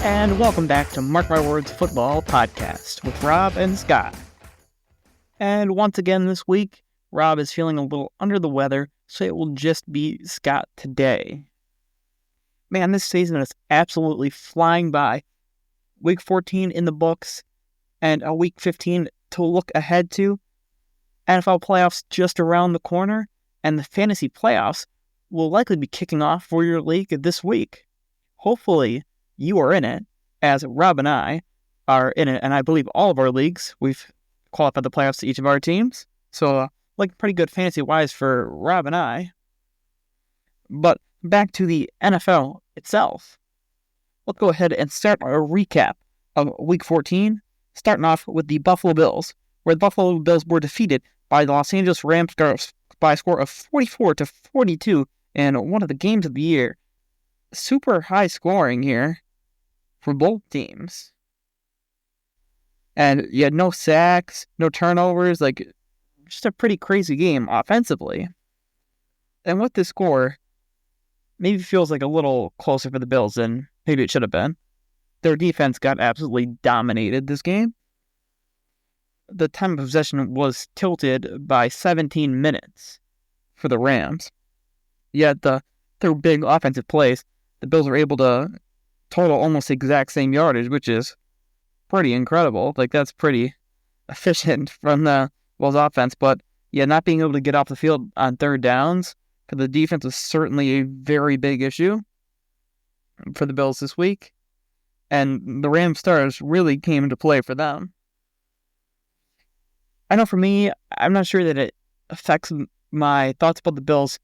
And welcome back to Mark My Words Football Podcast with Rob and Scott. And once again this week, Rob is feeling a little under the weather, so it will just be Scott today. Man, this season is absolutely flying by. Week 14 in the books, and a Week 15 to look ahead to. NFL playoffs just around the corner, and the fantasy playoffs will likely be kicking off for your league this week. Hopefully, you are in it, as Rob and I are in it, and I believe all of our leagues, we've qualified the playoffs to each of our teams. So, pretty good fantasy-wise for Rob and I. But back to the NFL itself. Let's go ahead and start our recap of Week 14, starting off with the Buffalo Bills, where the Buffalo Bills were defeated by the Los Angeles Rams by a score of 44-42 in one of the games of the year. Super high scoring here for both teams. And you had no sacks, no turnovers, just a pretty crazy game offensively. And with this score, maybe feels like a little closer for the Bills than maybe it should have been. Their defense got absolutely dominated this game. The time of possession was tilted by 17 minutes for the Rams. Yet through big offensive plays, the Bills were able to total almost the exact same yardage, which is pretty incredible. That's pretty efficient from the Bills offense. But yeah, not being able to get off the field on third downs for the defense was certainly a very big issue for the Bills this week. And the Rams stars really came into play for them. I know for me, I'm not sure that it affects my thoughts about the Bills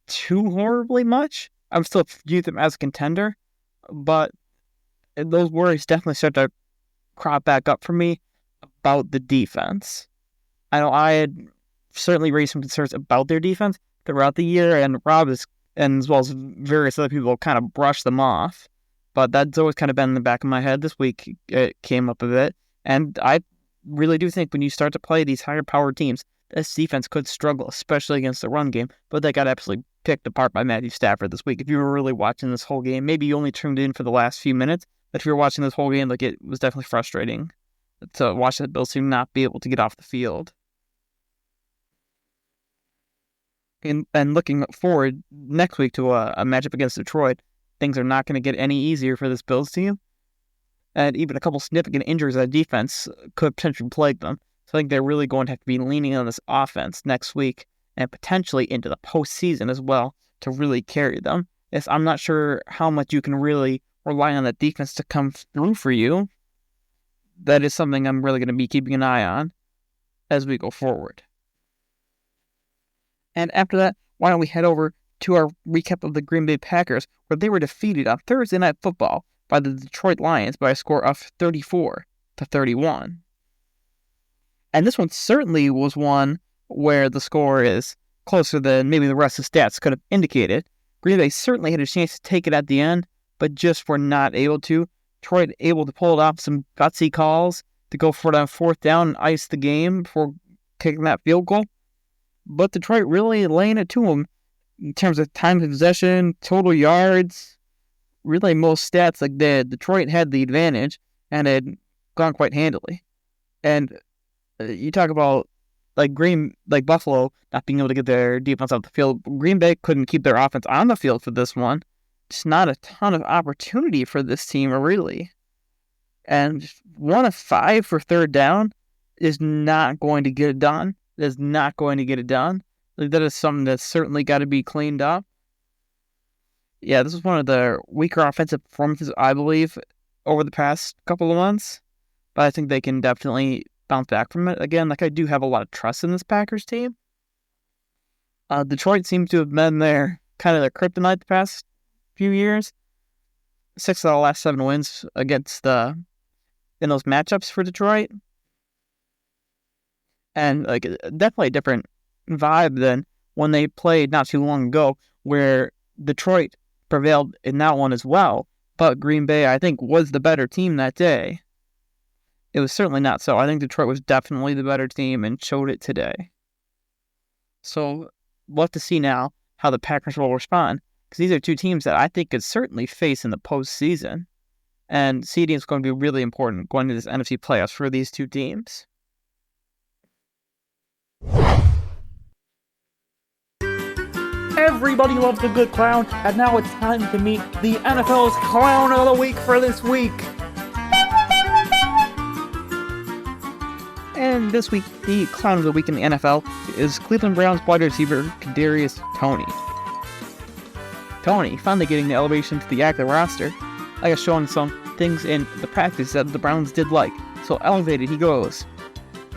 too horribly much. I'm still view them as a contender, but those worries definitely start to crop back up for me about the defense. I know I had certainly raised some concerns about their defense throughout the year, and Rob and as well as various other people kind of brushed them off. But that's always kind of been in the back of my head. This week it came up a bit, and I really do think when you start to play these higher powered teams, this defense could struggle, especially against the run game. But they got absolutely picked apart by Matthew Stafford this week. If you were really watching this whole game, maybe you only tuned in for the last few minutes, but if you were watching this whole game, it was definitely frustrating to watch the Bills team not be able to get off the field. And looking forward next week to a matchup against Detroit, things are not going to get any easier for this Bills team. And even a couple significant injuries on defense could potentially plague them. So I think they're really going to have to be leaning on this offense next week and potentially into the postseason as well to really carry them. Yes, I'm not sure how much you can really rely on that defense to come through for you. That is something I'm really going to be keeping an eye on as we go forward. And after that, why don't we head over to our recap of the Green Bay Packers, where they were defeated on Thursday Night Football by the Detroit Lions by a score of 34-31. And this one certainly was one where the score is closer than maybe the rest of the stats could have indicated. Green Bay certainly had a chance to take it at the end, but just were not able to. Detroit able to pull it off some gutsy calls to go for it on fourth down and ice the game before kicking that field goal. But Detroit really laying it to them in terms of time of possession, total yards, really most stats Detroit had the advantage and had gone quite handily. And you talk about Buffalo not being able to get their defense off the field. Green Bay couldn't keep their offense on the field for this one. Just not a ton of opportunity for this team, really. And 1 of 5 for third down is not going to get it done. That is something that's certainly got to be cleaned up. Yeah, this is one of the weaker offensive performances, I believe, over the past couple of months. But I think they can definitely bounce back from it. Again, I do have a lot of trust in this Packers team. Detroit seems to have been their kryptonite the past few years. 6 of the last 7 wins against in those matchups for Detroit. And definitely a different vibe than when they played not too long ago, where Detroit prevailed in that one as well. But Green Bay, I think, was the better team that day. It was certainly not so. I think Detroit was definitely the better team and showed it today. So we'll have to see now how the Packers will respond, because these are two teams that I think could certainly face in the postseason. And seeding is going to be really important going into this NFC playoffs for these two teams. Everybody loves a good clown, and now it's time to meet the NFL's Clown of the Week for this week. And this week, the Clown of the Week in the NFL is Cleveland Browns wide receiver Kadarius Toney. Toney finally getting the elevation to the active roster, I guess showing some things in the practice that the Browns did like. So elevated he goes,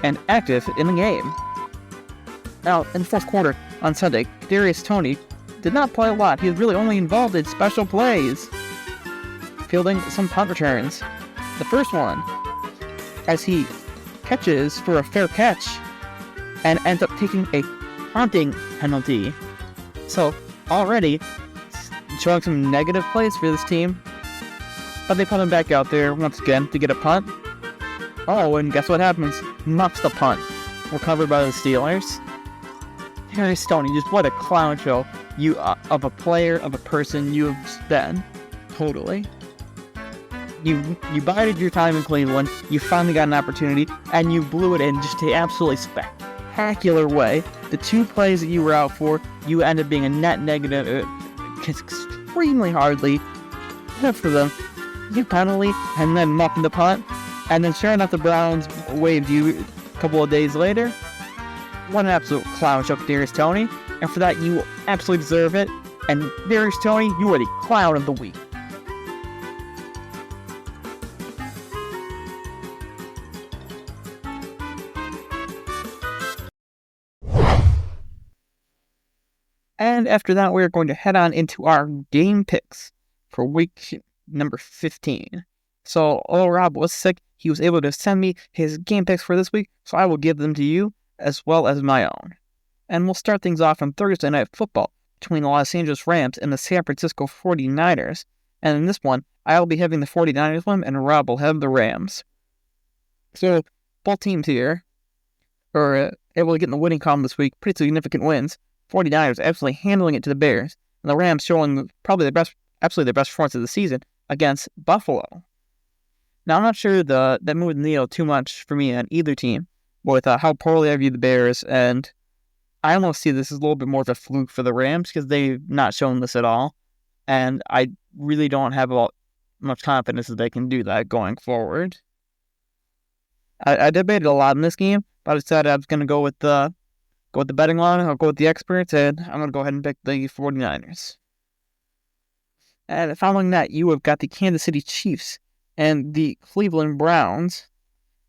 and active in the game. Now, in the fourth quarter on Sunday, Kadarius Toney did not play a lot. He was really only involved in special plays, fielding some punt returns. The first one, as he catches for a fair catch, and ends up taking a taunting penalty. So, already showing some negative plays for this team. But they put him back out there once again to get a punt. Oh, and guess what happens? Muffs the punt. Recovered by the Steelers. Harry Stoney, just what a clown show of a player, of a person you have been. Totally. You bided your time in Cleveland, you finally got an opportunity, and you blew it in just an absolutely spectacular way. The two plays that you were out for, you ended up being a net negative extremely hardly. For them, you penalty, and then muffing the punt, and then sure enough the Browns waived you a couple of days later. What an absolute clown show, Kadarius Toney, and for that you absolutely deserve it. And Kadarius Toney, you are the Clown of the Week. And after that, we're going to head on into our game picks for week number 15. So, Rob was sick. He was able to send me his game picks for this week, so I will give them to you as well as my own. And we'll start things off on Thursday Night Football between the Los Angeles Rams and the San Francisco 49ers. And in this one, I'll be having the 49ers win, and Rob will have the Rams. So, both teams here are able to get in the winning column this week. Pretty significant wins. 49ers absolutely handling it to the Bears, and the Rams showing probably absolutely their best performance of the season against Buffalo. Now, I'm not sure that moved the needle too much for me on either team, with how poorly I view the Bears, and I almost see this as a little bit more of a fluke for the Rams because they've not shown this at all, and I really don't have much confidence that they can do that going forward. I debated a lot in this game, but I decided I was going to go with the betting line. I'll go with the experts, and I'm going to go ahead and pick the 49ers. And following that, you have got the Kansas City Chiefs and the Cleveland Browns.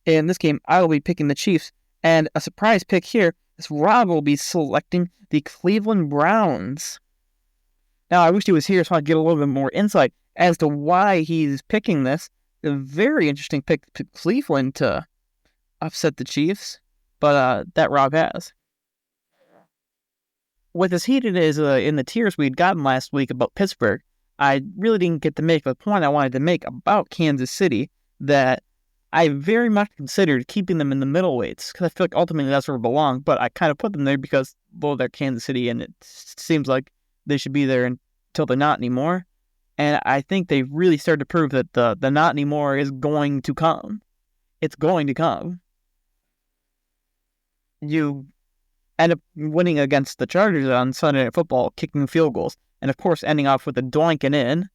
In this game, I will be picking the Chiefs. And a surprise pick here is Rob will be selecting the Cleveland Browns. Now, I wish he was here so I could get a little bit more insight as to why he's picking this. A very interesting pick to Cleveland to upset the Chiefs, but that Rob has. With as heated as in the tears we'd gotten last week about Pittsburgh, I really didn't get to make the point I wanted to make about Kansas City, that I very much considered keeping them in the middleweights, because I feel like ultimately that's where they belong, but I kind of put them there because, well, they're Kansas City, and it seems like they should be there until they're not anymore. And I think they really started to prove that the not anymore is going to come. It's going to come. You end up winning against the Chargers on Sunday Night Football, kicking field goals, and of course ending off with a doinking in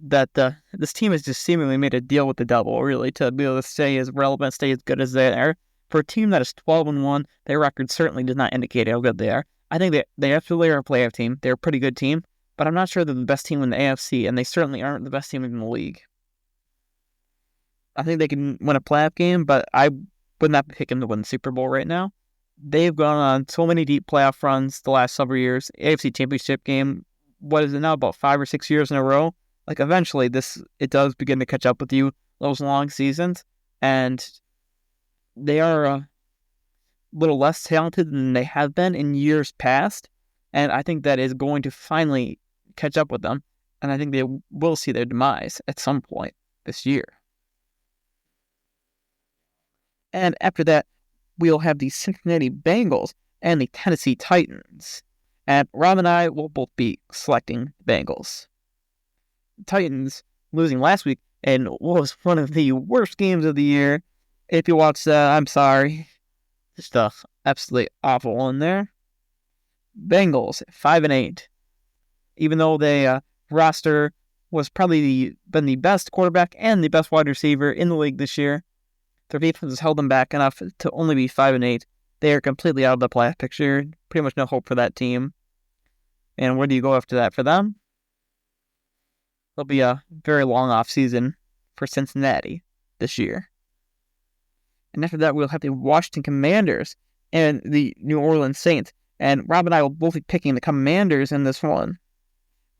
that this team has just seemingly made a deal with the devil, really, to be able to stay as relevant, stay as good as they are. For a team that is 12-1, their record certainly does not indicate how good they are. I think they absolutely are a playoff team. They're a pretty good team, but I'm not sure they're the best team in the AFC, and they certainly aren't the best team in the league. I think they can win a playoff game, but I would not pick them to win the Super Bowl right now. They've gone on so many deep playoff runs the last several years. AFC Championship game, what is it now, about 5 or 6 years in a row? Like, eventually, it does begin to catch up with you, those long seasons, and they are a little less talented than they have been in years past, and I think that is going to finally catch up with them, and I think they will see their demise at some point this year. And after that, we'll have the Cincinnati Bengals and the Tennessee Titans. And Rob and I will both be selecting the Bengals. Titans, losing last week, in what was one of the worst games of the year. If you watched that, I'm sorry. Just absolutely awful in there. Bengals 5-8. Even though they roster was probably been the best quarterback and the best wide receiver in the league this year, their defense has held them back enough to only be 5-8. They are completely out of the playoff picture. Pretty much no hope for that team. And where do you go after that for them? It'll be a very long off season for Cincinnati this year. And after that, we'll have the Washington Commanders and the New Orleans Saints. And Rob and I will both be picking the Commanders in this one.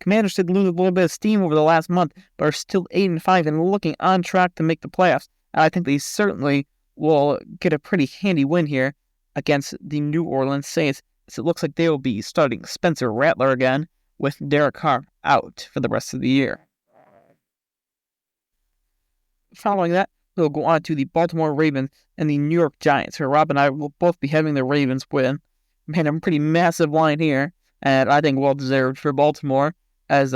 Commanders did lose a little bit of steam over the last month, but are still 8-5 and looking on track to make the playoffs. And I think they certainly will get a pretty handy win here against the New Orleans Saints, as it looks like they will be starting Spencer Rattler again, with Derek Carr out for the rest of the year. Following that, we'll go on to the Baltimore Ravens and the New York Giants, where Rob and I will both be having the Ravens win. Man, a pretty massive line here, and I think well-deserved for Baltimore, as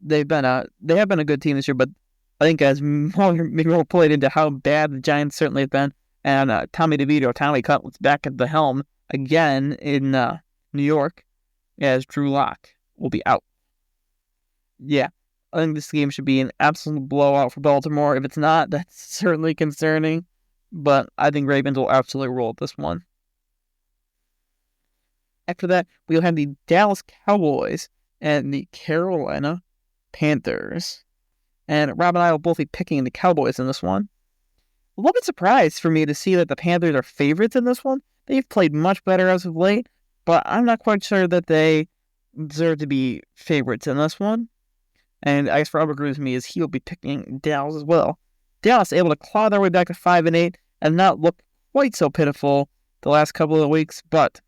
they have been a good team this year, but I think as maybe more played into how bad the Giants certainly have been, and Tommy Cutlets back at the helm again in New York, as Drew Lock will be out. Yeah, I think this game should be an absolute blowout for Baltimore. If it's not, that's certainly concerning, but I think Ravens will absolutely roll this one. After that, we'll have the Dallas Cowboys and the Carolina Panthers. And Rob and I will both be picking the Cowboys in this one. A little bit surprised for me to see that the Panthers are favorites in this one. They've played much better as of late, but I'm not quite sure that they deserve to be favorites in this one. And I guess Rob agrees with me as he'll be picking Dallas as well. Dallas able to claw their way back to 5-8 and not look quite so pitiful the last couple of weeks, but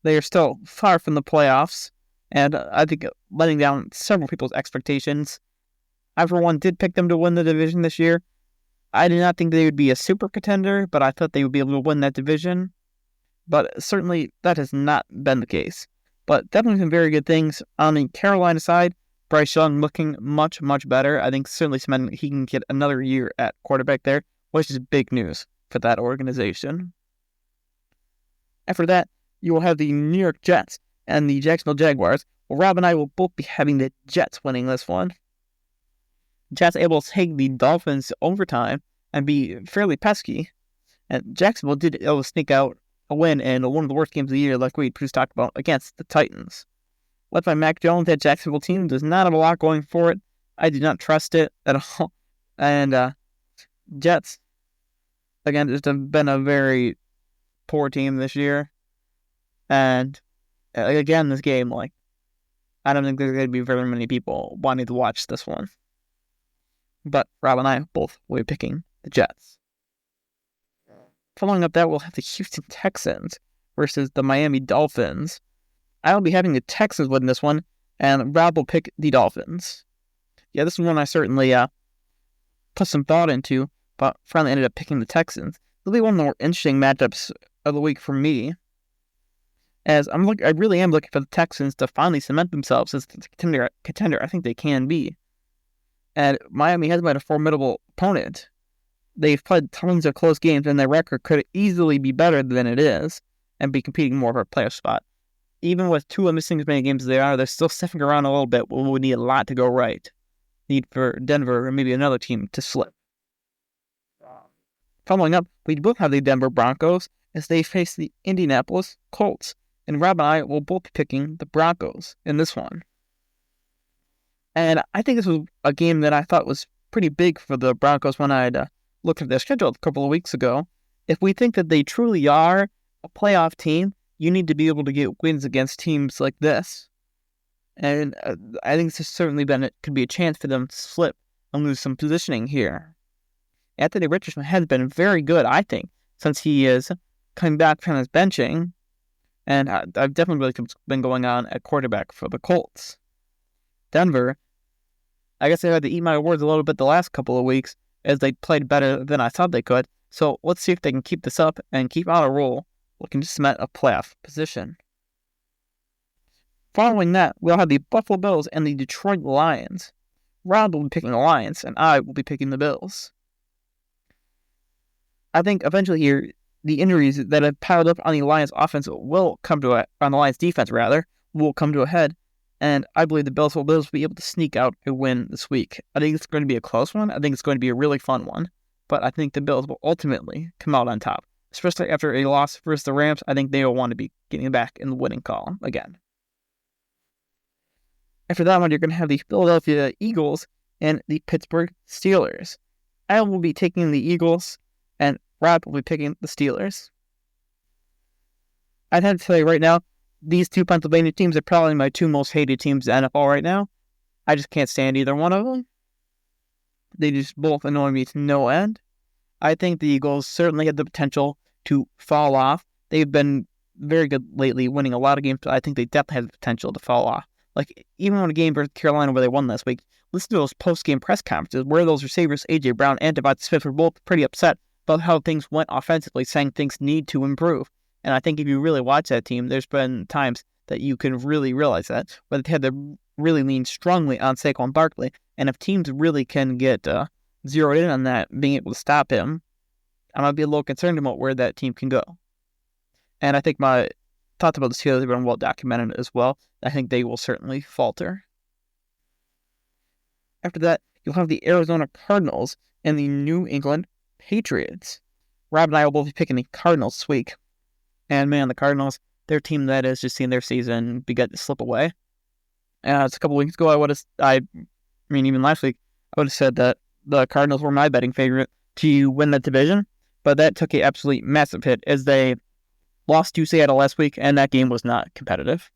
they are still far from the playoffs, and I think letting down several people's expectations. I, for one, did pick them to win the division this year. I did not think they would be a super contender, but I thought they would be able to win that division. But certainly that has not been the case. But definitely some very good things. On the Carolina side, Bryce Young looking much, much better. I think certainly cementing he can get another year at quarterback there, which is big news for that organization. After that, you will have the New York Jets and the Jacksonville Jaguars. Well, Rob and I will both be having the Jets winning this one. Jets able to take the Dolphins to overtime and be fairly pesky. And Jacksonville did able to sneak out a win in one of the worst games of the year, like we just talked about, against the Titans. Led by Mac Jones, that Jacksonville team does not have a lot going for it. I do not trust it at all. And Jets, again, just have been a very poor team this year. And again, this game, I don't think there's going to be very many people wanting to watch this one. But Rob and I both will be picking the Jets. Following up that, we'll have the Houston Texans versus the Miami Dolphins. I'll be having the Texans win this one, and Rob will pick the Dolphins. Yeah, this is one I certainly put some thought into, but finally ended up picking the Texans. It'll be one of the more interesting matchups of the week for me, as I really am looking for the Texans to finally cement themselves as the contender I think they can be. And Miami has been a formidable opponent. They've played tons of close games, and their record could easily be better than it is and be competing more for a playoff spot. Even with Tua missing as many games as they are, they're still sniffing around a little bit. We would need a lot to go right. Need for Denver or maybe another team to slip. Following up, we both have the Denver Broncos as they face the Indianapolis Colts. And Rob and I will both be picking the Broncos in this one. And I think this was a game that I thought was pretty big for the Broncos when I'd looked at their schedule a couple of weeks ago. If we think that they truly are a playoff team, you need to be able to get wins against teams like this. And I think this has certainly could be a chance for them to slip and lose some positioning here. Anthony Richardson has been very good, I think, since he is coming back from his benching. And I've definitely really been going on at quarterback for the Colts. Denver, I guess they had to eat my words a little bit the last couple of weeks as they played better than I thought they could. So let's see if they can keep this up and keep on a roll, looking to cement a playoff position. Following that, we'll have the Buffalo Bills and the Detroit Lions. Rob will be picking the Lions, and I will be picking the Bills. I think eventually here, the injuries that have piled up on the Lions offense will come to on the Lions defense will come to a head, and I believe the Bills will be able to sneak out a win this week. I think it's going to be a close one. I think it's going to be a really fun one, but I think the Bills will ultimately come out on top, especially after a loss versus the Rams. I think they will want to be getting back in the winning column again. After that one, you're going to have the Philadelphia Eagles and the Pittsburgh Steelers. I will be taking the Eagles, and Rob will be picking the Steelers. I'd have to tell you right now, these two Pennsylvania teams are probably my two most hated teams in the NFL right now. I just can't stand either one of them. They just both annoy me to no end. I think the Eagles certainly have the potential to fall off. They've been very good lately, winning a lot of games, but I think they definitely have the potential to fall off. Like, even on a game versus Carolina where they won last week, listen to those post-game press conferences where those receivers, A.J. Brown and Devonta Smith, were both pretty upset about how things went offensively, saying things need to improve. And I think if you really watch that team, there's been times that you can really realize that, where they had to really lean strongly on Saquon Barkley. And if teams really can get zeroed in on that, being able to stop him, I might be a little concerned about where that team can go. And I think my thoughts about the Steelers have been well documented as well. I think they will certainly falter. After that, you'll have the Arizona Cardinals and the New England Patriots. Rob and I will both be picking the Cardinals this week. And man, the Cardinals, their team that has just seen their season begin to slip away. It's a couple weeks ago, even last week, I would have said that the Cardinals were my betting favorite to win that division. But that took an absolutely massive hit as they lost to Seattle last week, and that game was not competitive.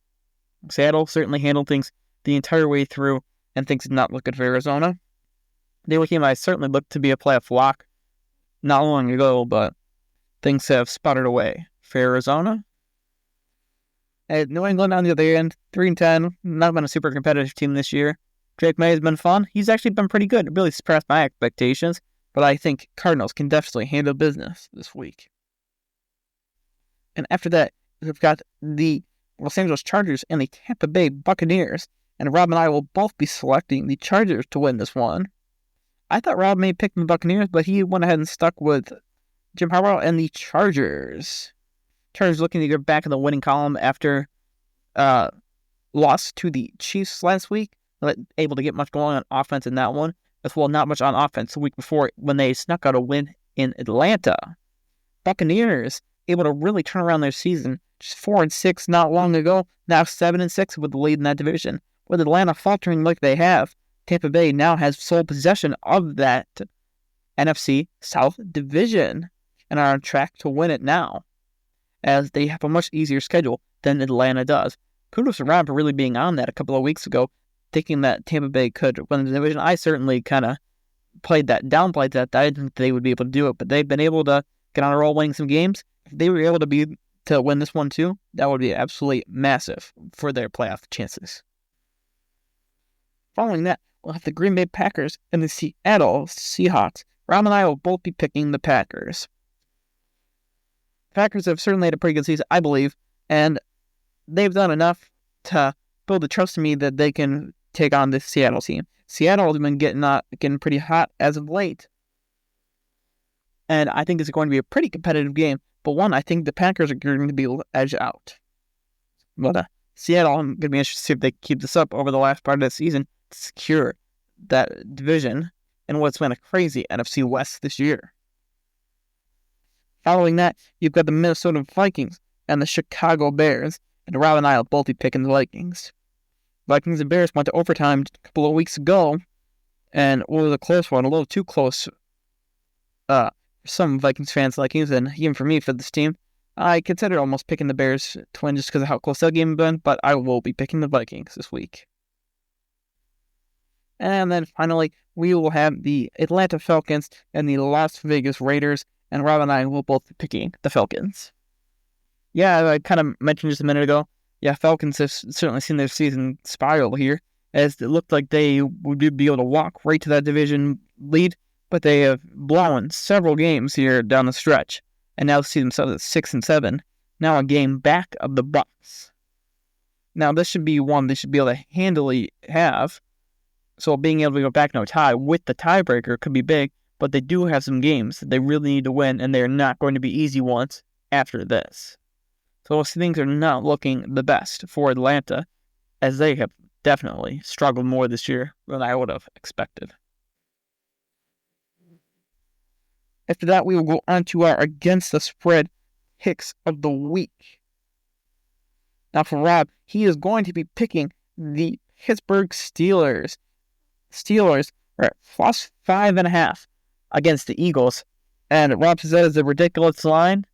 Seattle certainly handled things the entire way through, and things did not look good for Arizona. They were a team I certainly looked to be a playoff lock not long ago, but things have sputtered away for Arizona. At New England, on the other end, 3-10, not been a super competitive team this year. Drake May has been fun. He's actually been pretty good. It really surpassed my expectations, but I think Cardinals can definitely handle business this week. And after that, we've got the Los Angeles Chargers and the Tampa Bay Buccaneers. And Rob and I will both be selecting the Chargers to win this one. I thought Rob may pick the Buccaneers, but he went ahead and stuck with Jim Harbaugh and the Chargers. Chargers looking to get back in the winning column after loss to the Chiefs last week. Not able to get much going on offense in that one. As well, not much on offense the week before when they snuck out a win in Atlanta. Buccaneers able to really turn around their season. Just 4-6 not long ago. Now 7-6 with the lead in that division. With Atlanta faltering like they have, Tampa Bay now has sole possession of that NFC South division and are on track to win it now, as they have a much easier schedule than Atlanta does. Kudos to Rob for really being on that a couple of weeks ago, thinking that Tampa Bay could win the division. I certainly kind of downplayed that. I didn't think they would be able to do it, but they've been able to get on a roll winning some games. If they were able to win this one too, that would be absolutely massive for their playoff chances. Following that, we'll have the Green Bay Packers and the Seattle Seahawks. Rob and I will both be picking the Packers. The Packers have certainly had a pretty good season, I believe, and they've done enough to build the trust in me that they can take on this Seattle team. Seattle has been getting pretty hot as of late, and I think it's going to be a pretty competitive game. But one, I think the Packers are going to be edged out. But Seattle, I'm going to be interested to see if they keep this up over the last part of the season to secure that division in what's been a crazy NFC West this year. Following that, you've got the Minnesota Vikings and the Chicago Bears, and Rob and I will both be picking the Vikings. Vikings and Bears went to overtime a couple of weeks ago, and it was a close one, a little too close. Some Vikings fans' likings, and even for me for this team, I consider almost picking the Bears to win just because of how close that game has been, but I will be picking the Vikings this week. And then finally, we will have the Atlanta Falcons and the Las Vegas Raiders, and Rob and I will both be picking the Falcons. Yeah, I kind of mentioned just a minute ago, Falcons have certainly seen their season spiral here, as it looked like they would be able to walk right to that division lead, but they have blown several games here down the stretch, and now see themselves at 6-7, now a game back of the Bucs. Now, this should be one they should be able to handily have, So being able to go back no tie with the tiebreaker could be big, but they do have some games that they really need to win, and they're not going to be easy ones after this. So things are not looking the best for Atlanta, as they have definitely struggled more this year than I would have expected. After that, we will go on to our against the spread picks of the week. Now for Rob, he is going to be picking the Pittsburgh Steelers. Steelers are at plus 5.5 against the Eagles. And Rob says that is a ridiculous line.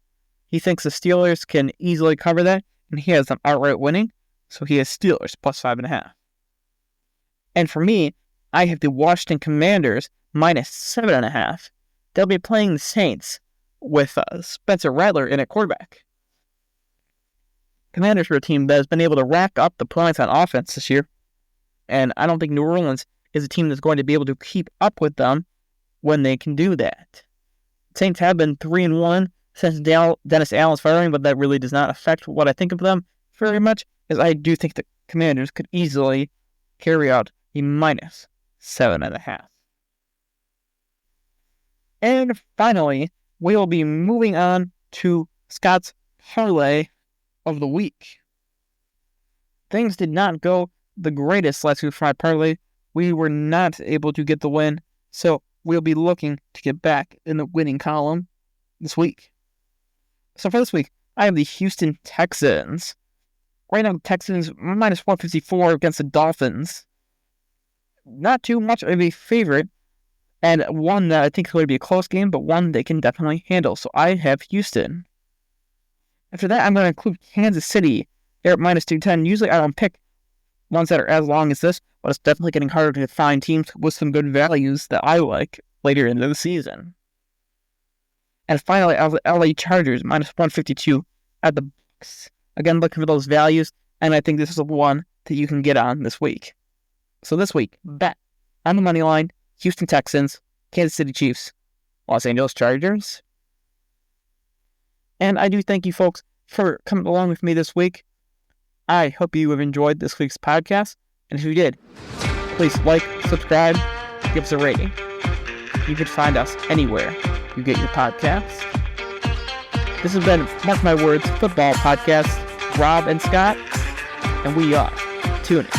He thinks the Steelers can easily cover that, and he has them outright winning. So he has Steelers plus 5.5. And for me, I have the Washington Commanders minus 7.5. They'll be playing the Saints with Spencer Rattler in at quarterback. Commanders are a team that has been able to rack up the points on offense this year, and I don't think New Orleans is a team that's going to be able to keep up with them when they can do that. Saints have been 3-1 since Dennis Allen's firing, but that really does not affect what I think of them very much, as I do think the Commanders could easily carry out a minus 7.5. And finally, we will be moving on to Scott's parlay of the week. Things did not go the greatest last week for my parlay. We were not able to get the win, so we'll be looking to get back in the winning column this week. So for this week, I have the Houston Texans. Right now, the Texans minus 154 against the Dolphins. Not too much of a favorite, and one that I think is going to be a close game, but one they can definitely handle. So I have Houston. After that, I'm going to include Kansas City. They're at minus 210. Usually I don't pick ones that are as long as this, but it's definitely getting harder to find teams with some good values that I like later in the season. And finally, I have the LA Chargers minus 152 at the Bucs. Again, looking for those values, and I think this is the one that you can get on this week. So this week, bet on the money line, Houston Texans, Kansas City Chiefs, Los Angeles Chargers. And I do thank you folks for coming along with me this week. I hope you have enjoyed this week's podcast. And if you did, please like, subscribe, give us a rating. You can find us anywhere you get your podcasts. This has been Mark My Words Football Podcast, Rob and Scott, and we are tuning.